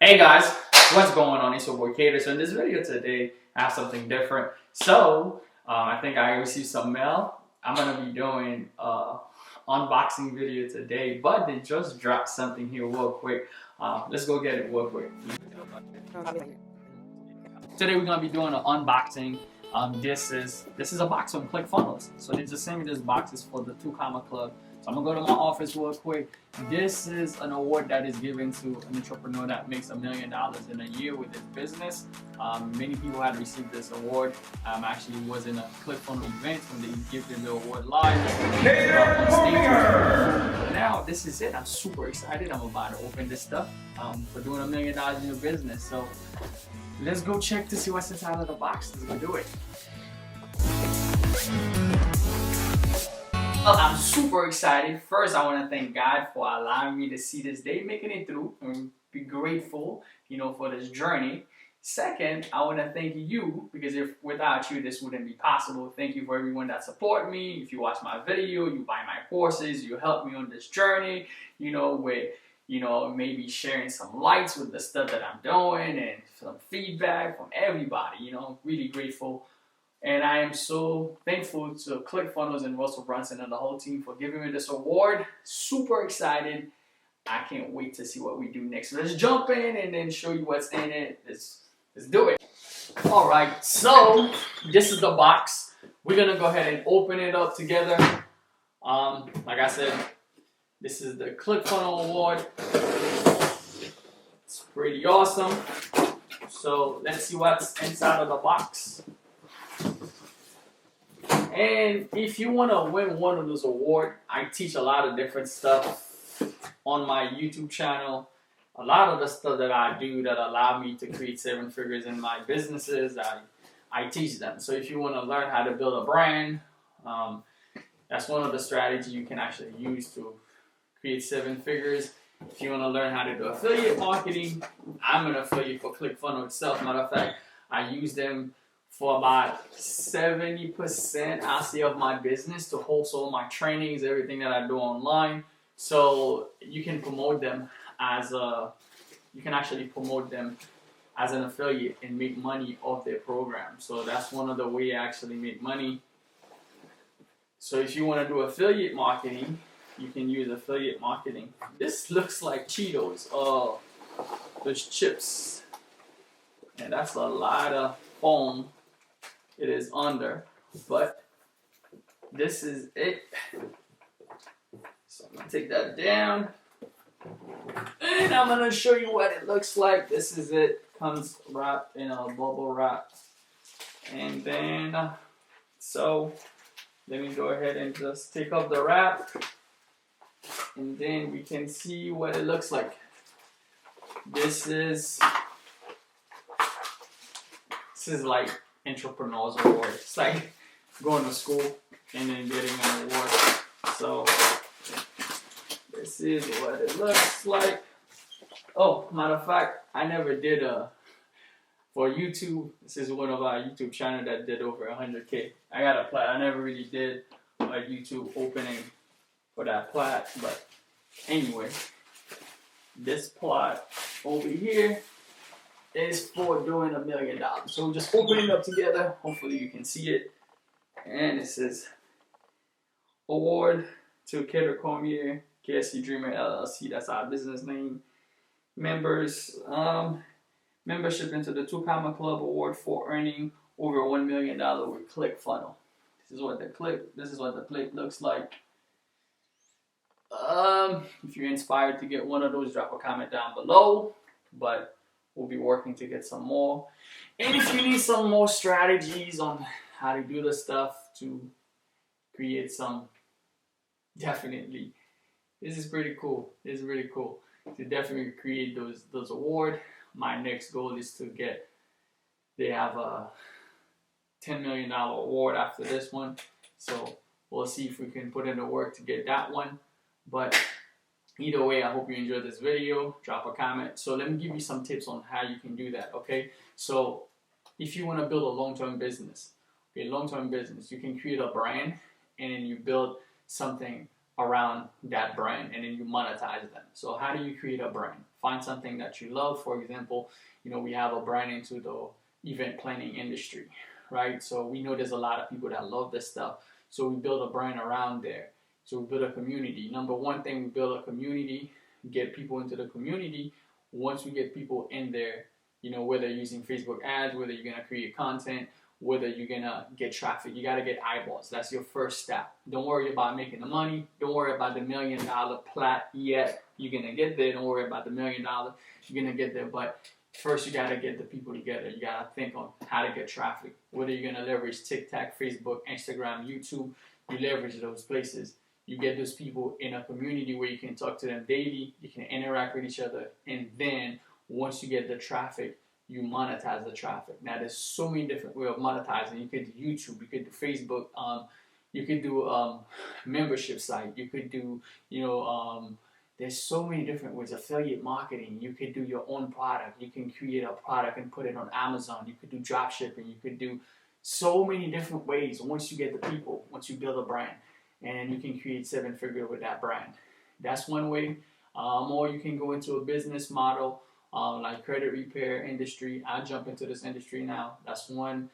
Hey guys, what's going on? It's your boy Kater. So in this video today, I have something different. I think I received some mail. I'm gonna be doing unboxing video today, but they just dropped something here real quick. Let's go get it real quick. Today we're gonna be doing an unboxing. This is a box from ClickFunnels. So they're just sending me this box is for the 2 Comma Club. So I'm gonna go to my office real quick. This is an award that is given to an entrepreneur that makes $1 million in a year with his business. Many people had received this award. Actually was in a ClickFunnels event when they give them the award live. Now this is it. I'm super excited. I'm about to open this stuff for doing $1 million in your business. So let's go check to see what's inside of the box. Let's go do it. Well, I'm super excited. First, I want to thank God for allowing me to see this day, making it through, and be grateful, for this journey. Second, I want to thank you, because without you, this wouldn't be possible. Thank you for everyone that support me. If you watch my video, you buy my courses, you help me on this journey, with maybe sharing some lights with the stuff that I'm doing and some feedback from everybody, really grateful. And I am so thankful to ClickFunnels and Russell Brunson and the whole team for giving me this award. Super excited. I can't wait to see what we do next. Let's jump in and then show you what's in it. Let's do it. All right, so this is the box. We're gonna go ahead and open it up together. Like I said, this is the ClickFunnels award. It's pretty awesome. So let's see what's inside of the box. And if you want to win one of those awards, I teach a lot of different stuff on my YouTube channel. A lot of the stuff that I do that allow me to create 7 figures in my businesses, I teach them. So if you want to learn how to build a brand, that's one of the strategies you can actually use to create 7 figures. If you want to learn how to do affiliate marketing, I'm an affiliate for ClickFunnels itself. Matter of fact, I use them for about 70%, I'll say, of my business to host all my trainings, everything that I do online. So you can promote them you can actually promote them as an affiliate and make money off their program. So that's one of the ways I actually make money. So if you want to do affiliate marketing, you can use affiliate marketing. This looks like Cheetos. Oh, those chips. And that's a lot of foam. It is under, but this is it. So I'm gonna take that down, and I'm gonna show you what it looks like. This is it. Comes wrapped in a bubble wrap, and then so let me go ahead and just take off the wrap, and then we can see what it looks like. This is like entrepreneurs award. It's like going to school and then getting an award. So this is what it looks like. Oh, matter of fact, I never did for YouTube. This is one of our YouTube channel that did over 100K. I got a plat. I never really did a YouTube opening for that plat, but anyway, this plot over here is for doing $1 million. So we're just opening it up together. Hopefully you can see it. And it says award to Kater Cormier, KSC Dreamer LLC. That's our business name. Members, membership into the 2 Comma Club award for earning over $1 million with ClickFunnels. This is what the click looks like. If you're inspired to get one of those, drop a comment down below. But we'll be working to get some more. And if you need some more strategies on how to do the stuff to create some, definitely, this is pretty cool. This is really cool to definitely create those awards. My next goal is to they have a $10 million award after this one. So we'll see if we can put in the work to get that one. But either way, I hope you enjoyed this video. Drop a comment. So let me give you some tips on how you can do that, okay? So if you want to build a long-term business, you can create a brand and then you build something around that brand, and then you monetize them. So how do you create a brand? Find something that you love. For example, we have a brand into the event planning industry, right? So we know there's a lot of people that love this stuff. So we build a brand around there. So we build a community. Number one thing, we build a community, get people into the community. Once we get people in there, whether you're using Facebook ads, whether you're gonna create content, whether you're gonna get traffic, you gotta get eyeballs. That's your first step. Don't worry about making the money. Don't worry about the $1 million plat yet. You're gonna get there. Don't worry about the $1 million. You're gonna get there. But first, you gotta get the people together. You gotta think on how to get traffic. Whether you're gonna leverage TikTok, Facebook, Instagram, YouTube, you leverage those places. You get those people in a community where you can talk to them daily. You can interact with each other, and then once you get the traffic, you monetize the traffic. Now, there's so many different ways of monetizing. You could do YouTube, you could do Facebook, you could do membership site, you could do, there's so many different ways. Affiliate marketing, you could do your own product. You can create a product and put it on Amazon. You could do drop shipping. You could do so many different ways once you get the people, once you build a brand. And you can create 7-figure with that brand. That's one way. Or you can go into a business model like credit repair industry. I jump into this industry now. That's one.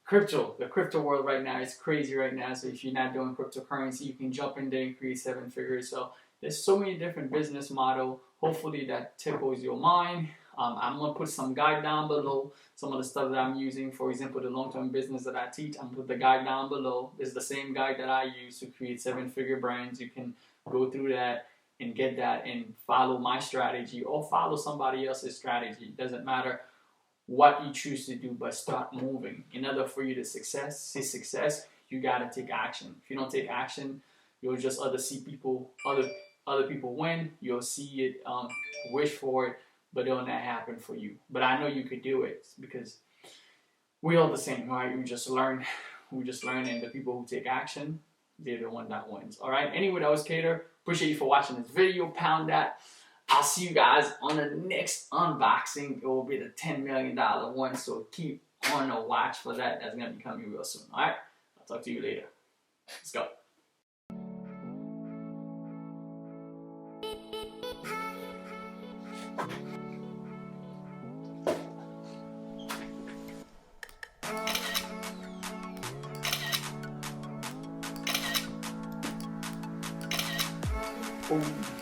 Crypto. The crypto world right now is crazy right now. So if you're not doing cryptocurrency, you can jump in there and create 7 figures. So there's so many different business model. Hopefully that tickles your mind. I'm going to put some guide down below, some of the stuff that I'm using. For example, the long-term business that I teach, I'm going to put the guide down below. It's the same guide that I use to create 7-figure brands. You can go through that and get that and follow my strategy or follow somebody else's strategy. It doesn't matter what you choose to do, but start moving. In order for you to see success, you got to take action. If you don't take action, you'll just see people, other people win. You'll see it, wish for it, but it'll not happen for you. But I know you could do it because we all the same, right? We just learn, and the people who take action, they're the one that wins. All right. Anyway, that was Kader. Appreciate you for watching this video. Pound that. I'll see you guys on the next unboxing. It will be the $10 million one. So keep on the watch for that. That's gonna be coming real soon. All right. I'll talk to you later. Let's go. Boom.